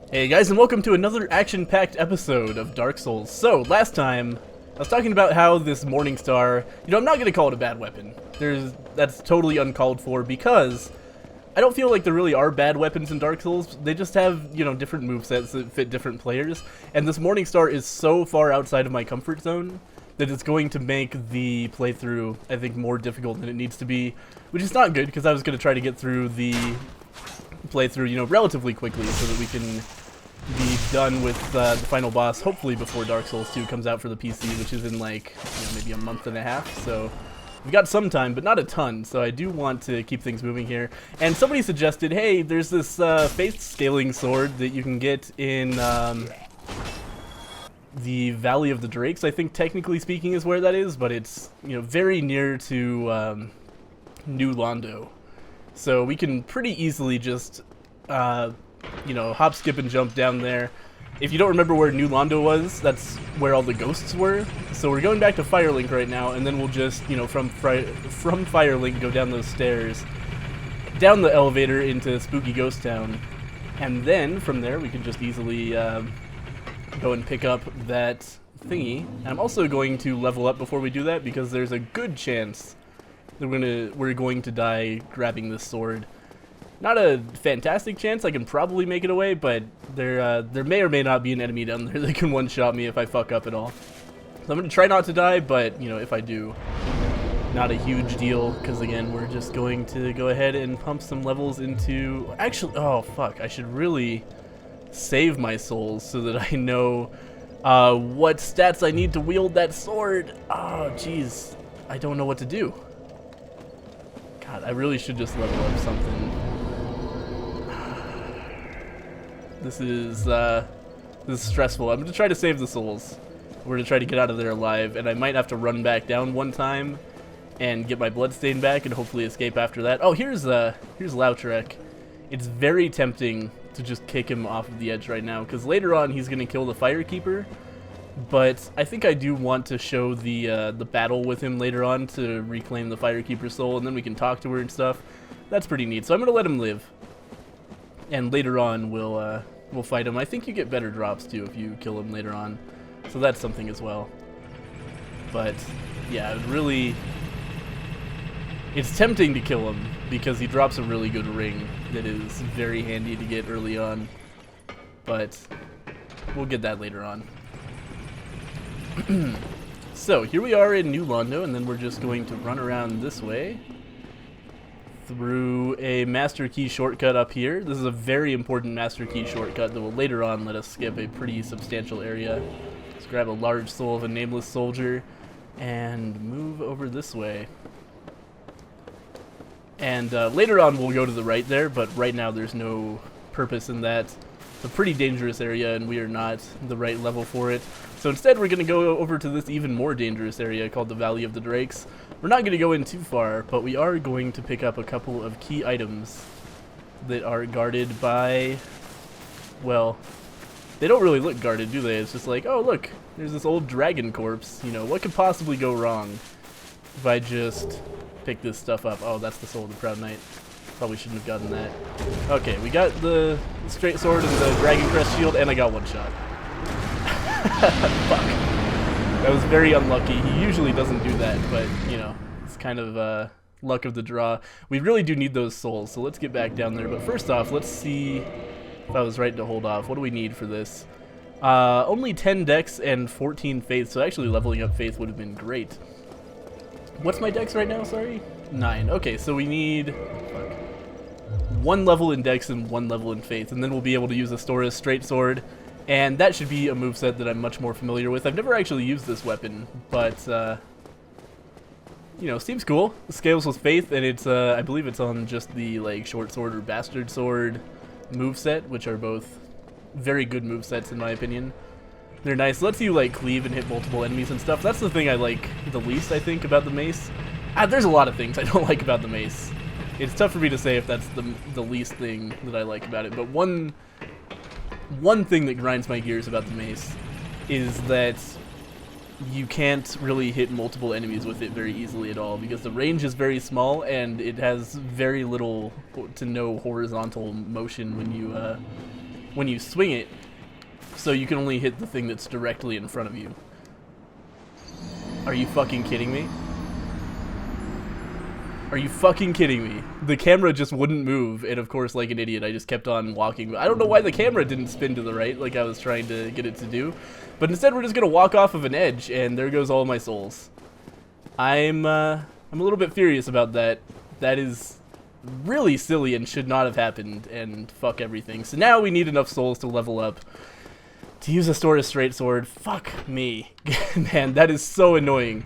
Hey guys, and welcome to another action-packed episode of Dark Souls. So, last time, I was talking about how this Morning Star, I'm not going to call it a bad weapon. That's totally uncalled for because I don't feel like there really are bad weapons in Dark Souls. They just have, different movesets that fit different players. And this Morning Star is so far outside of my comfort zone that it's going to make the playthrough, I think, more difficult than it needs to be. Which is not good, because I was going to try to get through the playthrough, relatively quickly so that we can be done with the final boss, hopefully before Dark Souls 2 comes out for the PC, which is in like, maybe a month and a half. So we've got some time, but not a ton, so I do want to keep things moving here. And somebody suggested, hey, there's this faith scaling sword that you can get in the Valley of the Drakes, I think technically speaking is where that is, but it's, very near to New Londo. So we can pretty easily just, hop, skip, and jump down there. If you don't remember where New Londo was, that's where all the ghosts were. So we're going back to Firelink right now, and then we'll just, from Firelink go down those stairs, down the elevator into Spooky Ghost Town, and then from there we can just easily go and pick up that thingy. And I'm also going to level up before we do that, because there's a good chance that we're going to die grabbing this sword. Not a fantastic chance. I can probably make it away, but there may or may not be an enemy down there that can one-shot me if I fuck up at all. So I'm going to try not to die, but, if I do, not a huge deal, because, again, we're just going to go ahead and pump some levels into... Actually, oh, fuck, I should really save my souls so that I know what stats I need to wield that sword. Oh, jeez. I don't know what to do. God, I really should just level up something. This is stressful. I'm going to try to save the souls. We're going to try to get out of there alive, and I might have to run back down one time and get my bloodstain back and hopefully escape after that. Oh, here's Lautrec. It's very tempting to just kick him off of the edge right now, because later on he's going to kill the Firekeeper, but I think I do want to show the battle with him later on to reclaim the Firekeeper's soul, and then we can talk to her and stuff. That's pretty neat. So I'm going to let him live. And later on, we'll fight him. I think you get better drops, too, if you kill him later on. So that's something as well. But, yeah, it's tempting to kill him, because he drops a really good ring that is very handy to get early on. But we'll get that later on. So, here we are in New Londo, and then we're just going to run around this way through a Master Key shortcut up here. This is a very important Master Key shortcut that will later on let us skip a pretty substantial area. Let's grab a large soul of a nameless soldier and move over this way. And later on we'll go to the right there, but right now there's no purpose in that. It's a pretty dangerous area and we are not the right level for it. So instead we're going to go over to this even more dangerous area called the Valley of the Drakes. We're not going to go in too far, but we are going to pick up a couple of key items that are guarded by, well, they don't really look guarded, do they? It's just like, oh look, there's this old dragon corpse. What could possibly go wrong if I just pick this stuff up? Oh, that's the Soul of the Proud Knight. Probably shouldn't have gotten that. Okay, we got the straight sword and the dragon crest shield, and I got one shot. Fuck. That was very unlucky. He usually doesn't do that, but, it's kind of luck of the draw. We really do need those souls, so let's get back down there. But first off, let's see if I was right to hold off. What do we need for this? Only 10 dex and 14 faith, so actually leveling up faith would have been great. What's my dex right now, sorry? 9. Okay, so we need 1 level in dex and 1 level in faith, and then we'll be able to use Astora's straight sword. And that should be a moveset that I'm much more familiar with. I've never actually used this weapon, but, seems cool. It scales with Faith, and it's, I believe it's on just the, short sword or bastard sword moveset, which are both very good movesets in my opinion. They're nice. Lets you, cleave and hit multiple enemies and stuff. That's the thing I like the least, I think, about the mace. There's a lot of things I don't like about the mace. It's tough for me to say if that's the least thing that I like about it, but one thing that grinds my gears about the mace is that you can't really hit multiple enemies with it very easily at all, because the range is very small and it has very little to no horizontal motion when you when you swing it, so you can only hit the thing that's directly in front of you. Are you fucking kidding me? Are you fucking kidding me? The camera just wouldn't move, and of course, like an idiot, I just kept on walking. I don't know why the camera didn't spin to the right like I was trying to get it to do, but instead we're just gonna walk off of an edge, and there goes all my souls. I'm a little bit furious about that. That is really silly and should not have happened, and fuck everything. So now we need enough souls to level up to use a straight sword. Fuck me. Man, that is so annoying.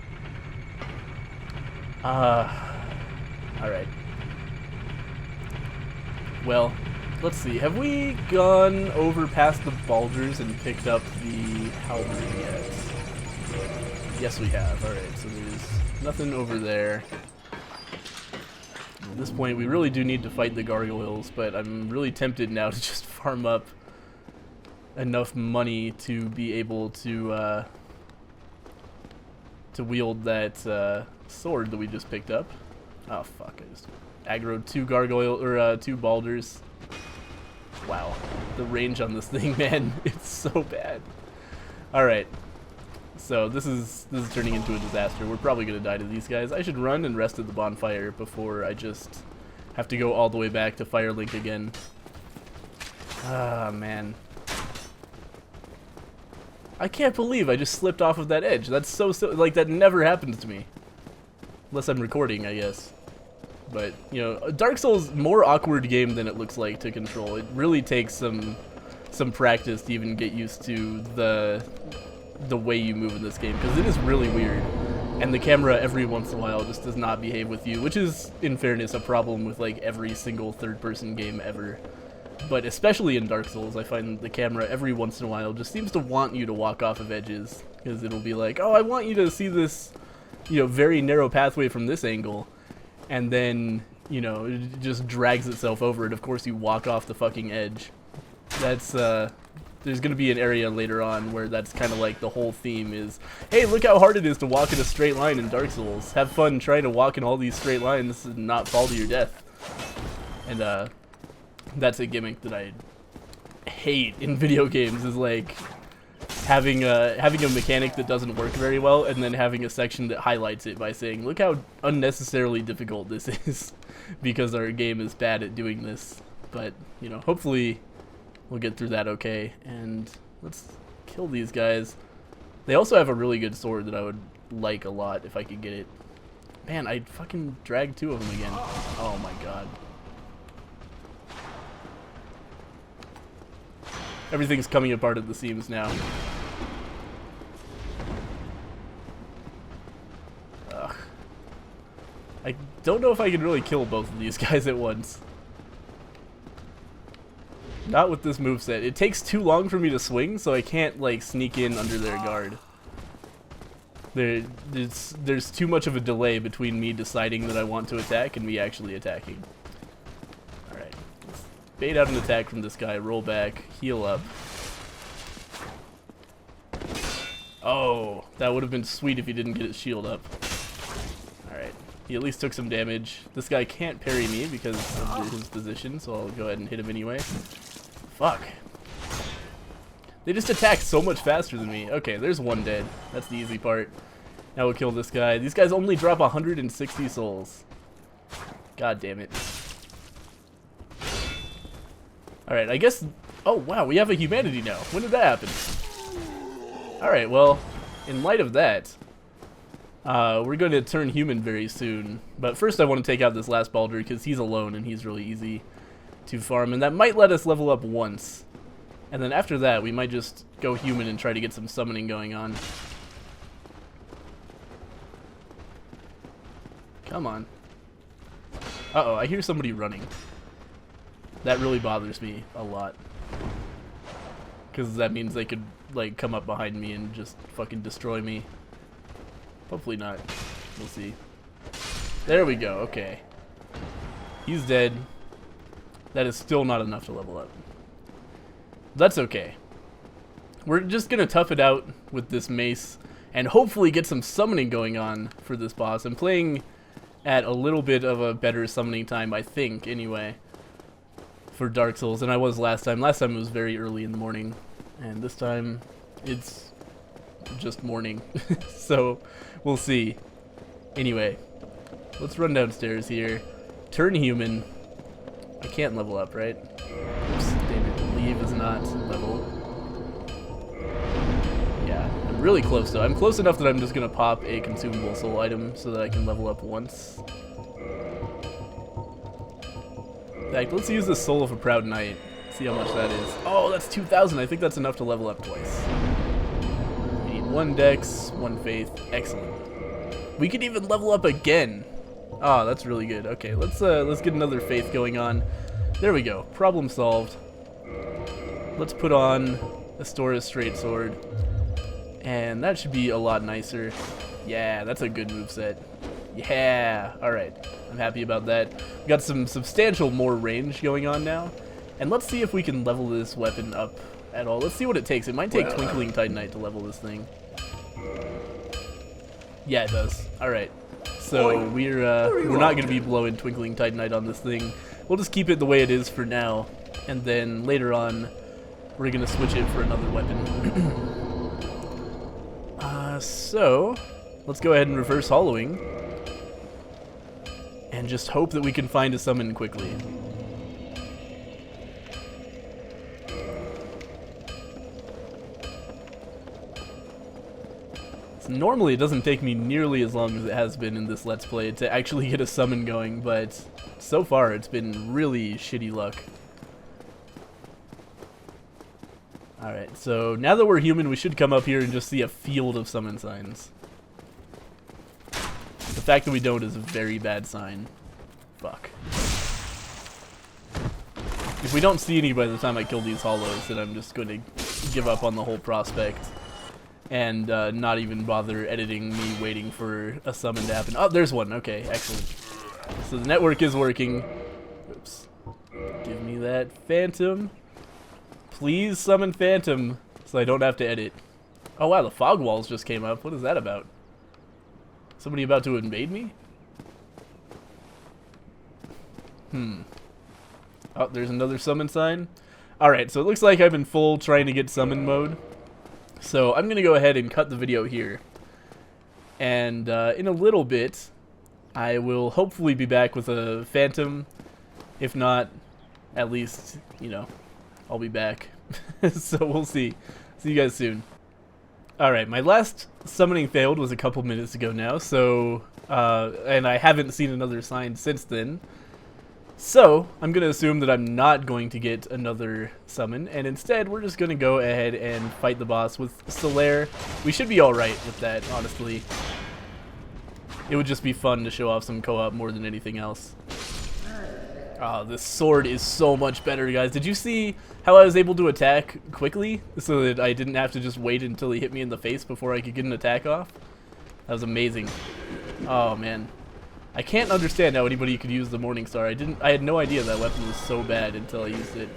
Alright. Well, let's see. Have we gone over past the boulders and picked up the halberd yet? Yes, we have. Alright, so there's nothing over there. At this point, we really do need to fight the gargoyles, but I'm really tempted now to just farm up enough money to be able to wield that sword that we just picked up. Oh fuck! I just aggroed two boulders. Wow, the range on this thing, man, it's so bad. All right, so this is turning into a disaster. We're probably gonna die to these guys. I should run and rest at the bonfire before I just have to go all the way back to Firelink again. Ah, man. I can't believe I just slipped off of that edge. That's so like, that never happens to me. Unless I'm recording, I guess. But, you know, Dark Souls, more awkward game than it looks like to control. It really takes some practice to even get used to the way you move in this game, because it is really weird. And the camera every once in a while just does not behave with you, which is, in fairness, a problem with like every single third-person game ever. But especially in Dark Souls, I find the camera every once in a while just seems to want you to walk off of edges, because it'll be like, oh, I want you to see this, you know, very narrow pathway from this angle, and then, you know, it just drags itself over it. Of course, you walk off the fucking edge. That's, there's gonna be an area later on where that's kind of like the whole theme is, hey, look how hard it is to walk in a straight line in Dark Souls. Have fun trying to walk in all these straight lines and not fall to your death. And, that's a gimmick that I hate in video games, is like having a mechanic that doesn't work very well and then having a section that highlights it by saying, look how unnecessarily difficult this is, because our game is bad at doing this. But, you know, hopefully we'll get through that okay, and let's kill these guys. They also have a really good sword that I would like a lot if I could get it. Man, I fucking dragged two of them again. Oh my god. Everything's coming apart at the seams now. Ugh. I don't know if I can really kill both of these guys at once. Not with this moveset. It takes too long for me to swing, so I can't like sneak in under their guard. There's too much of a delay between me deciding that I want to attack and me actually attacking. Alright. Let's bait out an attack from this guy, roll back, heal up. Oh, that would have been sweet if he didn't get his shield up. Alright. He at least took some damage. This guy can't parry me because of his position, so I'll go ahead and hit him anyway. Fuck. They just attack so much faster than me. Okay, there's one dead. That's the easy part. Now we'll kill this guy. These guys only drop 160 souls. God damn it. Alright, I guess... Oh, wow, we have a humanity now. When did that happen? Alright, well, in light of that, we're going to turn human very soon. But first I want to take out this last Baldur, because he's alone and he's really easy to farm. And that might let us level up once. And then after that, we might just go human and try to get some summoning going on. Come on. Uh-oh, I hear somebody running. That really bothers me a lot. Because that means they could, like, come up behind me and just fucking destroy me. Hopefully not. We'll see. There we go, okay. He's dead. That is still not enough to level up. That's okay. We're just gonna tough it out with this mace and hopefully get some summoning going on for this boss. I'm playing at a little bit of a better summoning time, I think, anyway. for Dark Souls than I was last time. Last time it was very early in the morning, and this time it's just morning. So we'll see. Anyway, let's run downstairs here. Turn human. I can't level up, right? Oops, damn it. Leave is not level. Yeah, I'm really close though. I'm close enough that I'm just gonna pop a consumable soul item so that I can level up once. In fact, let's use the Soul of a Proud Knight. See how much that is. Oh, that's 2,000. I think that's enough to level up twice. We need 1 dex, 1 faith. Excellent. We could even level up again. Oh, that's really good. Okay, let's get another faith going on. There we go. Problem solved. Let's put on Astora's Straight Sword. And that should be a lot nicer. Yeah, that's a good moveset. Yeah, alright. I'm happy about that. We got some substantial more range going on now. And let's see if we can level this weapon up at all. Let's see what it takes. It might take Twinkling Titanite to level this thing. Yeah, it does. Alright. So we're not going to be blowing Twinkling Titanite on this thing. We'll just keep it the way it is for now. And then later on, we're going to switch it for another weapon. So, let's go ahead and reverse hollowing. And just hope that we can find a summon quickly. So normally it doesn't take me nearly as long as it has been in this Let's Play to actually get a summon going, but so far it's been really shitty luck. Alright, so now that we're human, we should come up here and just see a field of summon signs. The fact that we don't is a very bad sign. Fuck. If we don't see any by the time I kill these hollows, then I'm just going to give up on the whole prospect. And not even bother editing me waiting for a summon to happen. Oh, there's one. Okay, excellent. So the network is working. Oops. Give me that phantom. Please summon phantom so I don't have to edit. Oh wow, the fog walls just came up. What is that about? Somebody about to invade me? Oh, there's another summon sign. Alright, so it looks like I'm in full trying to get summon mode. So I'm going to go ahead and cut the video here. And in a little bit, I will hopefully be back with a phantom. If not, at least, you know, I'll be back. So we'll see. See you guys soon. Alright, my last summoning failed was a couple minutes ago now, so, and I haven't seen another sign since then. So, I'm going to assume that I'm not going to get another summon, and instead we're just going to go ahead and fight the boss with Solaire. We should be alright with that, honestly. It would just be fun to show off some co-op more than anything else. Oh, this sword is so much better, guys. Did you see how I was able to attack quickly so that I didn't have to just wait until he hit me in the face before I could get an attack off? That was amazing. Oh, man. I can't understand how anybody could use the Morningstar. I had no idea that weapon was so bad until I used it.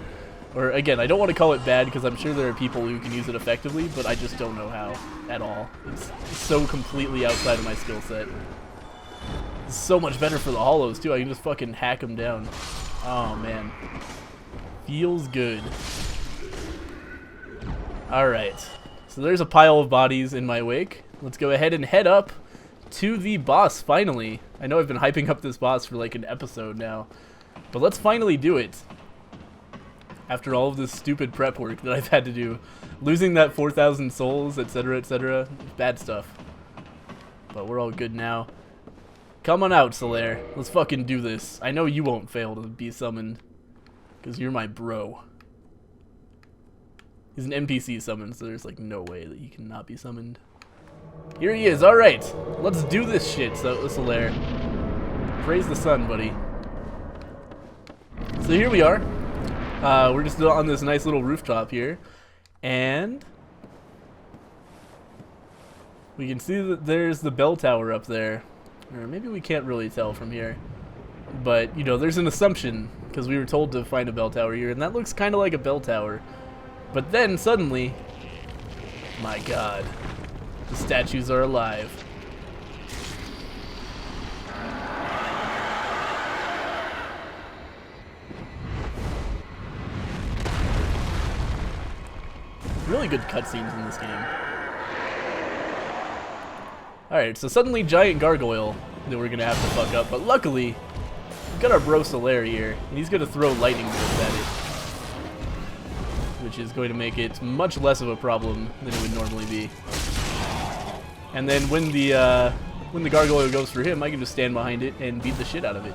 Or, again, I don't want to call it bad because I'm sure there are people who can use it effectively, but I just don't know how at all. It's so completely outside of my skill set. It's so much better for the hollows, too. I can just fucking hack them down. Oh, man. Feels good. Alright. So there's a pile of bodies in my wake. Let's go ahead and head up to the boss, finally. I know I've been hyping up this boss for like an episode now. But let's finally do it. After all of this stupid prep work that I've had to do. Losing that 4,000 souls, etc., etc. Bad stuff. But we're all good now. Come on out, Solaire. Let's fucking do this. I know you won't fail to be summoned. Because you're my bro. He's an NPC summon, so there's like no way that he cannot be summoned. Here he is. Alright. Let's do this shit, Solaire. Praise the sun, buddy. So here we are. We're just on this nice little rooftop here. And we can see that there's the bell tower up there. Or maybe we can't really tell from here. But, you know, there's an assumption, because we were told to find a bell tower here, and that looks kind of like a bell tower. But then, suddenly, my god, the statues are alive. Really good cutscenes in this game. Alright, so suddenly giant gargoyle that we're gonna have to fuck up, but luckily, we've got our bro Solaire here, and he's gonna throw lightning bolts at it, which is going to make it much less of a problem than it would normally be. And then when the gargoyle goes for him, I can just stand behind it and beat the shit out of it.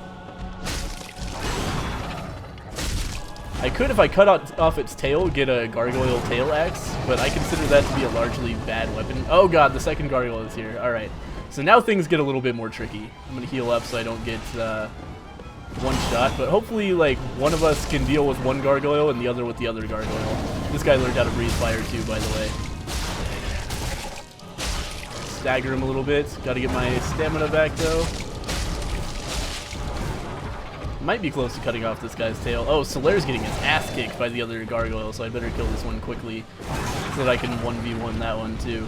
I could, if I cut off its tail, get a gargoyle tail axe, but I consider that to be a largely bad weapon. Oh god, the second gargoyle is here. Alright, so now things get a little bit more tricky. I'm going to heal up so I don't get one shot, but hopefully like one of us can deal with one gargoyle and the other with the other gargoyle. This guy learned how to breathe fire too, by the way. Stagger him a little bit. Got to get my stamina back though. Might be close to cutting off this guy's tail. Oh, Solaire's getting his ass kicked by the other gargoyle, so I better kill this one quickly so that I can 1v1 that one too.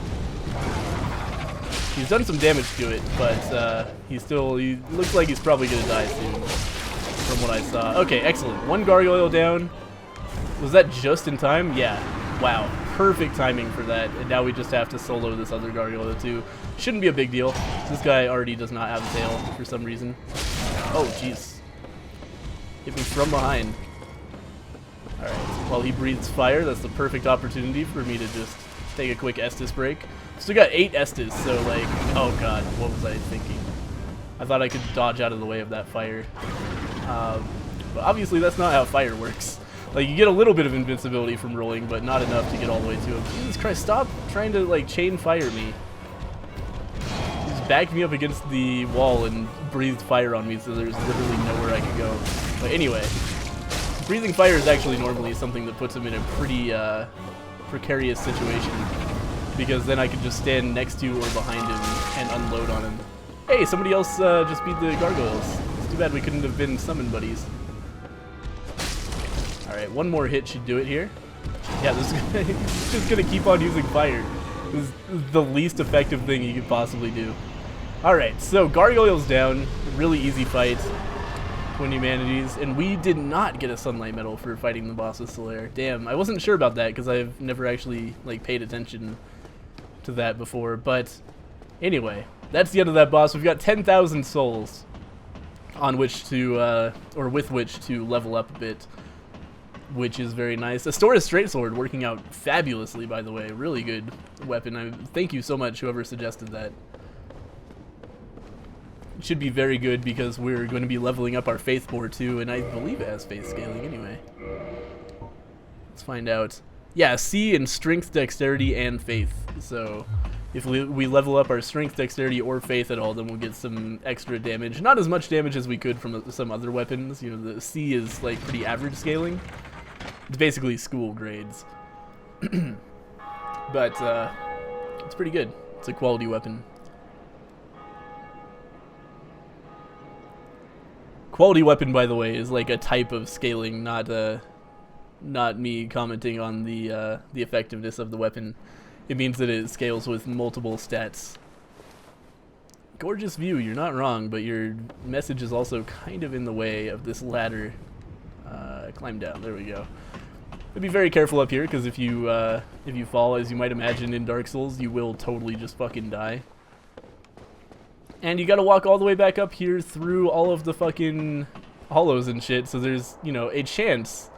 He's done some damage to it, but he looks like he's probably gonna die soon from what I saw. Okay, excellent. One gargoyle down. Was that just in time? Yeah. Wow. Perfect timing for that. And now we just have to solo this other gargoyle too. Shouldn't be a big deal. This guy already does not have a tail for some reason. Oh, jeez. Hit me from behind. Alright, while he breathes fire, that's the perfect opportunity for me to just take a quick Estus break. Still got 8 Estus, so like, oh god, what was I thinking? I thought I could dodge out of the way of that fire. But obviously that's not how fire works. Like, you get a little bit of invincibility from rolling, but not enough to get all the way to him. Jesus Christ, stop trying to like chain fire me. He's backed me up against the wall and breathed fire on me, so there's literally nowhere I could go. But anyway, breathing fire is actually normally something that puts him in a pretty precarious situation, because then I can just stand next to or behind him and unload on him. Hey, somebody else just beat the gargoyles. It's too bad we couldn't have been summon buddies. Alright, one more hit should do it here. Yeah, this is just going to keep on using fire. This is the least effective thing you could possibly do. Alright, so gargoyles down. Really easy fight. 20 humanities, and we did not get a sunlight medal for fighting the boss with Solaire. Damn, I wasn't sure about that because I've never actually like paid attention to that before. But anyway, that's the end of that boss. We've got 10,000 souls on which to, or with which to level up a bit, which is very nice. Astora's Straight Sword working out fabulously, by the way. Really good weapon. Thank you so much, whoever suggested that. Should be very good because we're going to be leveling up our Faith Boar too, and I believe it has Faith scaling anyway. Let's find out. Yeah, C in Strength, Dexterity, and Faith. So if we level up our Strength, Dexterity, or Faith at all, then we'll get some extra damage. Not as much damage as we could from some other weapons. You know, the C is like pretty average scaling. It's basically school grades. But it's pretty good. It's a quality weapon. Quality weapon, by the way, is like a type of scaling, not me commenting on the effectiveness of the weapon. It means that it scales with multiple stats. Gorgeous view, you're not wrong, but your message is also kind of in the way of this ladder. Climb down, there we go. But be very careful up here, because if you fall, as you might imagine in Dark Souls, you will totally just fucking die. And you gotta walk all the way back up here through all of the fucking hollows and shit, so there's, you know, a chance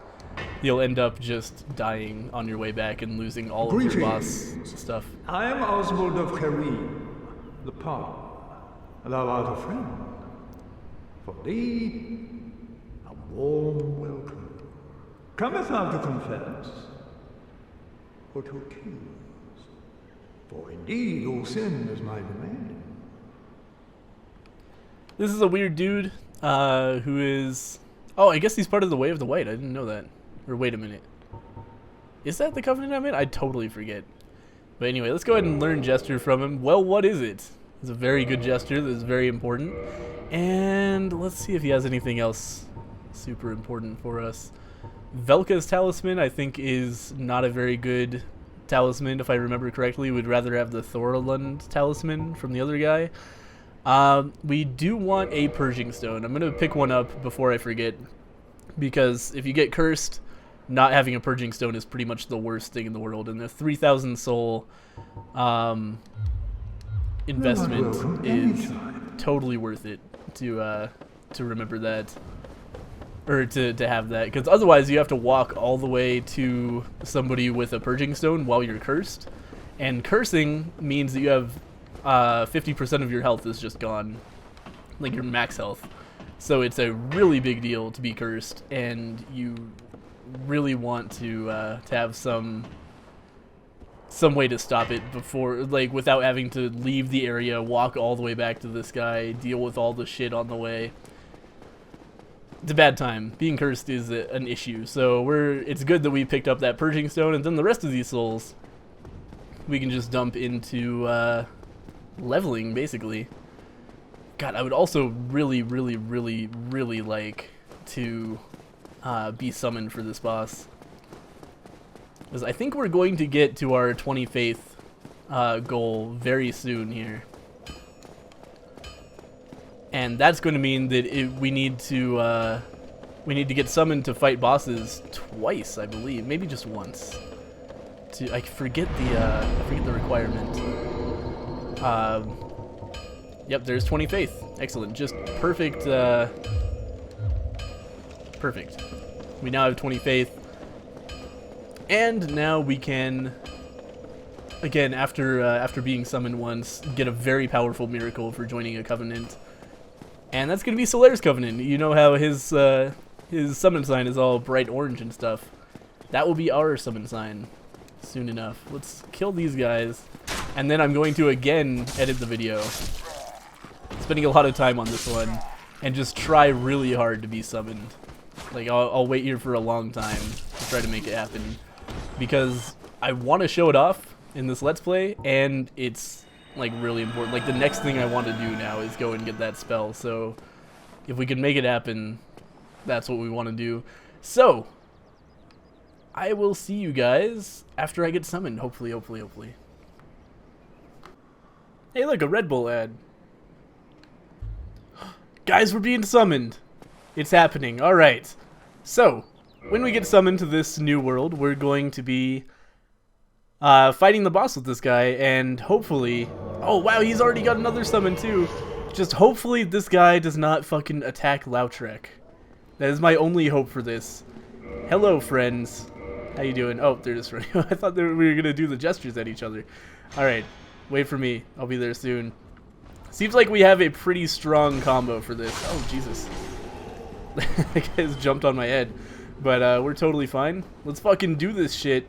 you'll end up just dying on your way back and losing all of your boss stuff. I am Oswald of Karim, the Power. Thou art a friend. For thee, a warm welcome. Cometh thou to confess, or to accuse? For indeed all sin is my domain. This is a weird dude who is... Oh, I guess he's part of the Way of the White. I didn't know that. Or wait a minute. Is that the Covenant I'm in? I totally forget. But anyway, let's go ahead and learn Gesture from him. Well, what is it? It's a very good gesture that is very important. And let's see if he has anything else super important for us. Velka's Talisman, I think, is not a very good talisman, if I remember correctly. We'd rather have the Thorlund Talisman from the other guy. We do want a Purging Stone. I'm going to pick one up before I forget, because if you get cursed, not having a purging stone is pretty much the worst thing in the world, and the 3,000 soul investment is totally worth it to remember that, or to have that, because otherwise you have to walk all the way to somebody with a purging stone while you're cursed, and cursing means that you have 50% of your health is just gone, like your max health. So it's a really big deal to be cursed, and you really want to have some way to stop it before, like, without having to leave the area, walk all the way back to this guy, deal with all the shit on the way. It's a bad time. Being cursed is an issue. So it's good that we picked up that purging stone, and then the rest of these souls we can just dump into leveling, basically. God, I would also really, really, really, really like to be summoned for this boss, because I think we're going to get to our 20 faith goal very soon here, and that's going to mean that we need to get summoned to fight bosses twice, I believe, maybe just once. I forget the requirement. Yep, there's 20 faith. Excellent. Just perfect. Perfect. We now have 20 faith. And now we can, again, after being summoned once, get a very powerful miracle for joining a covenant. And that's going to be Solaire's covenant. You know how his summon sign is all bright orange and stuff. That will be our summon sign soon enough. Let's kill these guys. And then I'm going to again edit the video, spending a lot of time on this one, and just try really hard to be summoned. Like, I'll wait here for a long time to try to make it happen, because I want to show it off in this Let's Play, and it's, like, really important. Like, the next thing I want to do now is go and get that spell, so if we can make it happen, that's what we want to do. So, I will see you guys after I get summoned, hopefully, hopefully, hopefully. Hey, look, a Red Bull ad. Guys, we're being summoned. It's happening. Alright. So, when we get summoned to this new world, we're going to be fighting the boss with this guy, and hopefully... Oh, wow, he's already got another summon, too. Just hopefully this guy does not fucking attack Lautrec. That is my only hope for this. Hello, friends. How you doing? Oh, they're just running. I thought we were going to do the gestures at each other. Alright. Wait for me. I'll be there soon. Seems like we have a pretty strong combo for this. Oh, Jesus. That guy's jumped on my head. But we're totally fine. Let's fucking do this shit.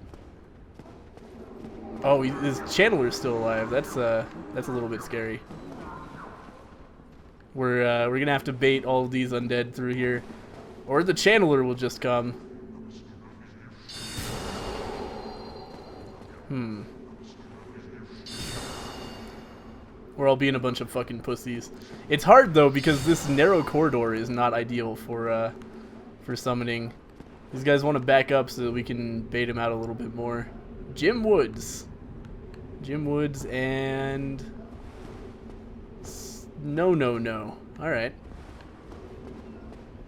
Oh, his channeler's still alive. That's a little bit scary. We're gonna have to bait all of these undead through here, or the channeler will just come. Or I'll be in a bunch of fucking pussies. It's hard though, because this narrow corridor is not ideal for summoning. These guys want to back up so that we can bait him out a little bit more. Jim Woods. Jim Woods and... No. Alright.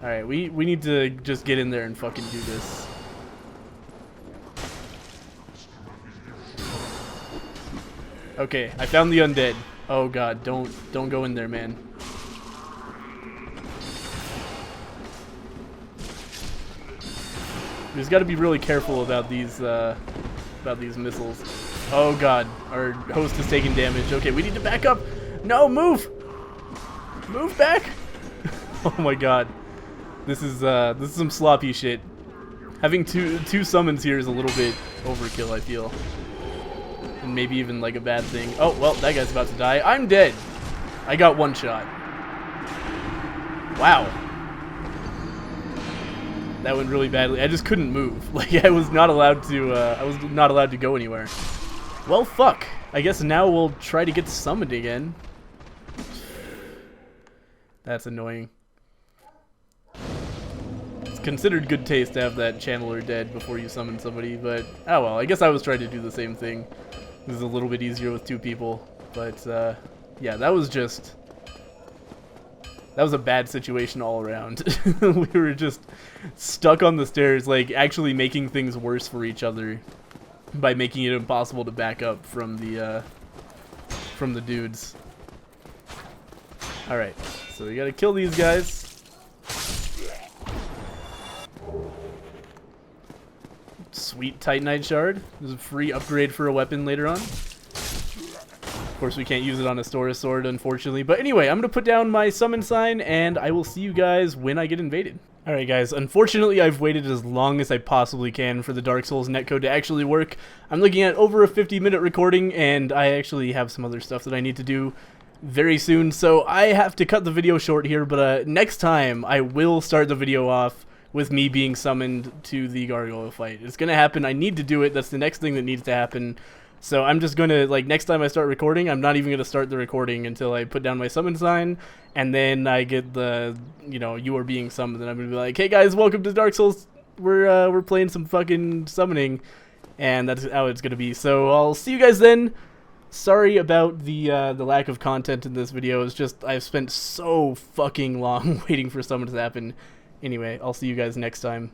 Alright, we need to just get in there and fucking do this. Okay, I found the undead. Oh god, don't go in there, man. We just got to be really careful about these missiles. Oh god, our host is taking damage. Okay, we need to back up. No, move! Move back! Oh my god, this is some sloppy shit. Having two summons here is a little bit overkill, I feel. And maybe even like a bad thing. Oh, well, that guy's about to die. I'm dead. I got one shot. Wow. That went really badly. I just couldn't move. Like, I was not allowed to go anywhere. Well, fuck. I guess now we'll try to get summoned again. That's annoying. It's considered good taste to have that channeler dead before you summon somebody, but oh well, I guess I was trying to do the same thing. This is a little bit easier with two people, but yeah, that was That was a bad situation all around. We were just stuck on the stairs, like actually making things worse for each other by making it impossible to back up from the dudes. All right, so we gotta kill these guys. Sweet Titanite shard. There's a free upgrade for a weapon later on. Of course, we can't use it on a Stora sword, unfortunately. But anyway, I'm going to put down my summon sign, and I will see you guys when I get invaded. Alright guys, unfortunately I've waited as long as I possibly can for the Dark Souls netcode to actually work. I'm looking at over a 50-minute recording, and I actually have some other stuff that I need to do very soon. So I have to cut the video short here, but next time I will start the video off with me being summoned to the gargoyle fight. It's going to happen. I need to do it. That's the next thing that needs to happen. So I'm just going to, like, next time I start recording, I'm not even going to start the recording until I put down my summon sign, and then I get the, you know, you are being summoned, and I'm going to be like, hey guys, welcome to Dark Souls. We're playing some fucking summoning, and that's how it's going to be. So I'll see you guys then. Sorry about the lack of content in this video. It's just I've spent so fucking long waiting for summons to happen. Anyway, I'll see you guys next time.